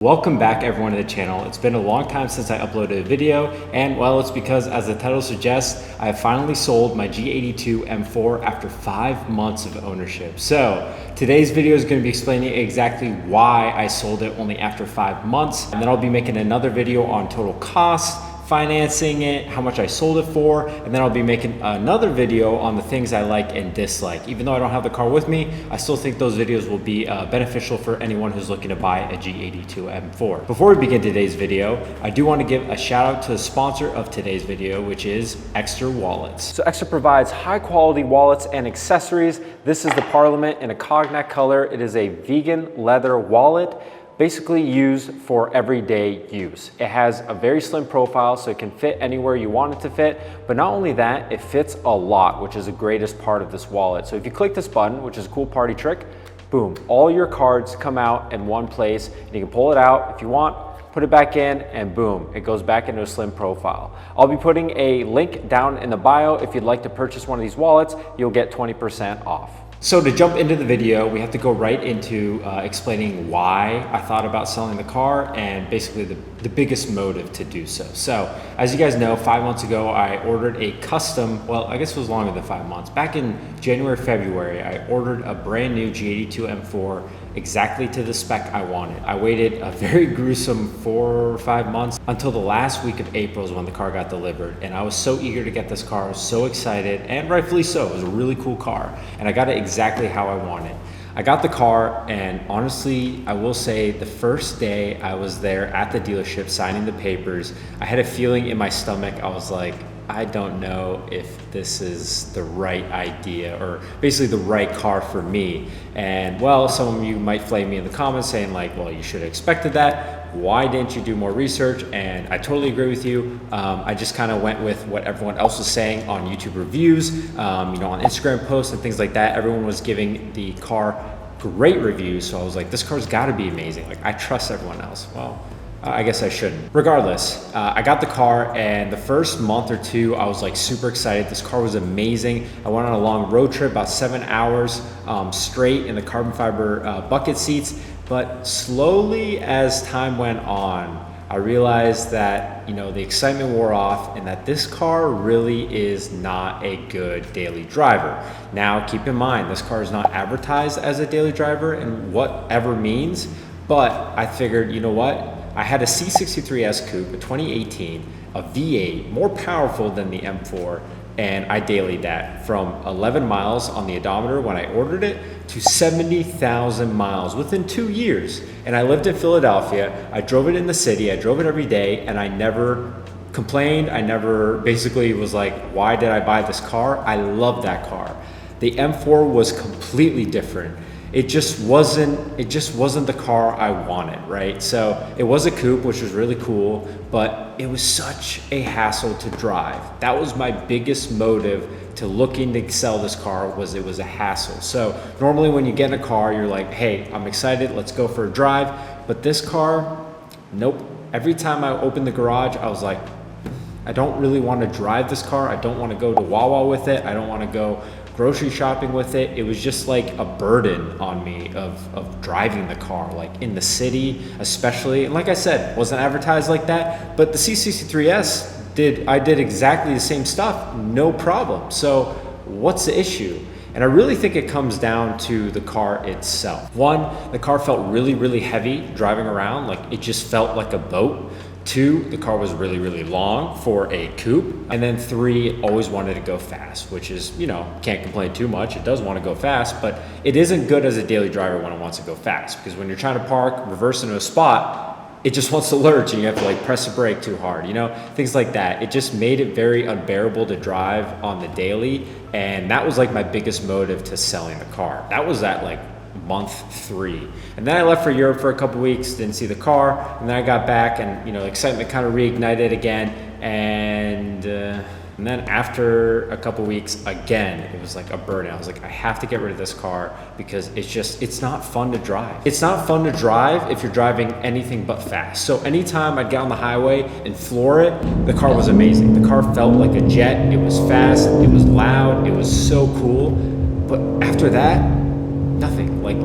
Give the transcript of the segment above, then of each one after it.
Welcome back everyone to the channel. It's been a long time since I uploaded a video, and well, it's because, as the title suggests, I have finally sold my G82 M4 after 5 months of ownership. So today's video is going to be explaining exactly why I sold it only after 5 months, and then I'll be making another video on total cost, financing it, how much I sold it for, and then I'll be making another video on the things I like and dislike. Even though I don't have the car with me, I still think those videos will be beneficial for anyone who's looking to buy a G82 M4. Before we begin today's video, I do want to give a shout out to the sponsor of today's video, which is Extra Wallets. So Extra provides high quality wallets and accessories. This is the Parliament in a cognac color. It is a vegan leather wallet, basically used for everyday use. It has a very slim profile, so it can fit anywhere you want it to fit, but not only that, it fits a lot, which is the greatest part of this wallet. So if you click this button, which is a cool party trick, boom, all your cards come out in one place, and you can pull it out if you want, put it back in, and boom, it goes back into a slim profile. I'll be putting a link down in the bio. If you'd like to purchase one of these wallets, you'll get 20% off. So to jump into the video, we have to go right into explaining why I thought about selling the car and basically the biggest motive to do so. So as you guys know, 5 months ago, I ordered a custom, well, I guess it was longer than 5 months. Back in January, February, I ordered a brand new G82 M4 exactly to the spec I wanted. I waited a very gruesome 4 or 5 months until the last week of April is when the car got delivered. And I was so eager to get this car. I was so excited, and rightfully so. It was a really cool car, and I got it exactly how I wanted. I got the car, and honestly, I will say the first day I was there at the dealership signing the papers, I had a feeling in my stomach. I was like, I don't know if this is the right idea, or basically the right car for me. And well, some of you might flame me in the comments saying like, well, you should have expected that. Why didn't you do more research? And I totally agree with you. I just kind of went with what everyone else was saying on YouTube reviews, on Instagram posts and things like that. Everyone was giving the car great reviews. So I was like, this car's gotta be amazing. Like, I trust everyone else. Well, I guess I shouldn't. Regardless, I got the car, and the first month or two, I was like super excited. This car was amazing. I went on a long road trip, about 7 hours straight in the carbon fiber bucket seats. But slowly as time went on, I realized that, the excitement wore off, and that this car really is not a good daily driver. Now, keep in mind, this car is not advertised as a daily driver in whatever means, but I figured, you know what? I had a C63S coupe, a 2018, a V8, more powerful than the M4, and I dailied that from 11 miles on the odometer when I ordered it to 70,000 miles within 2 years. And I lived in Philadelphia. I drove it in the city. I drove it every day, and I never complained. I never basically was like, why did I buy this car? I love that car. The M4 was completely different. It just wasn't the car I wanted, right? So it was a coupe, which was really cool, but it was such a hassle to drive. That was my biggest motive to looking to sell this car, was it was a hassle. So normally when you get in a car, you're like, hey, I'm excited, let's go for a drive. But this car, nope. Every time I opened the garage, I was like, I don't really want to drive this car. I don't want to go to Wawa with it. I don't want to go grocery shopping with it. It was just like a burden on me of driving the car, like in the city especially. And like I said, wasn't advertised like that, but the C63S I did exactly the same stuff, no problem. So what's the issue? And I really think it comes down to the car itself. One, the car felt really, really heavy driving around. Like, it just felt like a boat. 2, the car was really, really long for a coupe. And then 3, it always wanted to go fast, which is, can't complain too much. It does want to go fast, but it isn't good as a daily driver when it wants to go fast, because when you're trying to park, reverse into a spot, it just wants to lurch, and you have to like press the brake too hard, things like that. It just made it very unbearable to drive on the daily. And that was like my biggest motive to selling the car. That was at like month 3. And then I left for Europe for a couple weeks, didn't see the car, and then I got back, and excitement kind of reignited again. And then after a couple weeks, again, it was like a burden. I was like, I have to get rid of this car, because it's not fun to drive. It's not fun to drive if you're driving anything but fast. So anytime I'd get on the highway and floor it, the car was amazing. The car felt like a jet. It was fast, it was loud, it was so cool. But after that, nothing. Like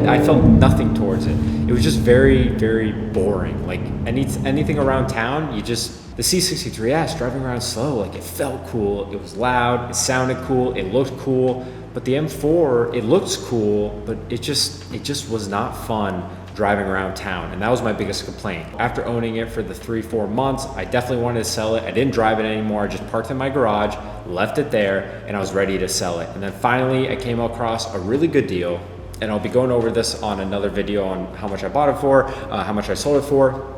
I felt nothing towards it. It was just very, very boring. Like anything around town, the C63S driving around slow, like it felt cool, it was loud, it sounded cool, it looked cool. But the M4, it looks cool, but it just was not fun driving around town. And that was my biggest complaint. After owning it for the 3-4 months, I definitely wanted to sell it. I didn't drive it anymore. I just parked in my garage, left it there, and I was ready to sell it. And then finally I came across a really good deal, and I'll be going over this on another video on how much I bought it for, how much I sold it for.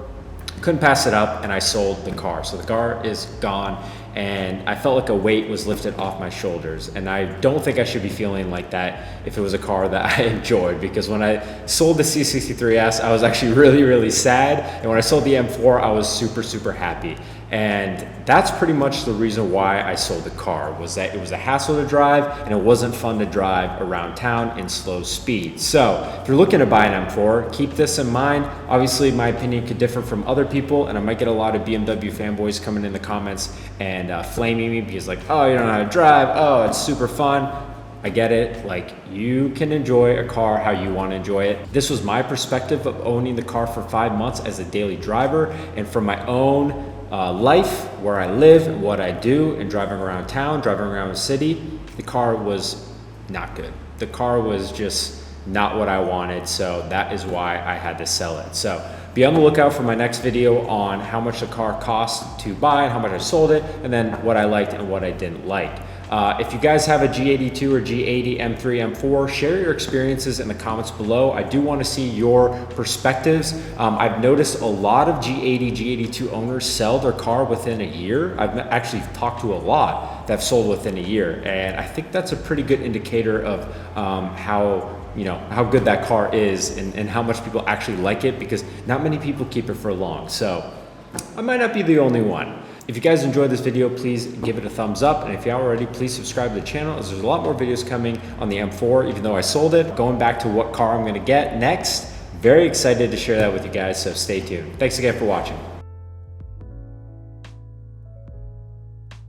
Couldn't pass it up, and I sold the car. So the car is gone, and I felt like a weight was lifted off my shoulders. And I don't think I should be feeling like that if it was a car that I enjoyed, because when I sold the C63S, I was actually really, really sad. And when I sold the M4, I was super, super happy. And that's pretty much the reason why I sold the car, was that it was a hassle to drive and it wasn't fun to drive around town in slow speed. So if you're looking to buy an M4, keep this in mind. Obviously my opinion could differ from other people, and I might get a lot of BMW fanboys coming in the comments and flaming me because like, oh, you don't know how to drive, oh, it's super fun. I get it. Like, you can enjoy a car how you want to enjoy it. This was my perspective of owning the car for 5 months as a daily driver, and from my own life, where I live and what I do, and driving around town, driving around the city, the car was not good. The car was just not what I wanted, so that is why I had to sell it. So be on the lookout for my next video on how much the car cost to buy and how much I sold it, and then what I liked and what I didn't like. If you guys have a G82 or G80 M3, M4, share your experiences in the comments below. I do want to see your perspectives. I've noticed a lot of G80, G82 owners sell their car within a year. I've actually talked to a lot that have sold within a year, and I think that's a pretty good indicator of how good that car is and how much people actually like it, because not many people keep it for long. So I might not be the only one. If you guys enjoyed this video, please give it a thumbs up. And if you already, please subscribe to the channel, as there's a lot more videos coming on the M4, even though I sold it. Going back to what car I'm gonna get next. Very excited to share that with you guys, so stay tuned. Thanks again for watching.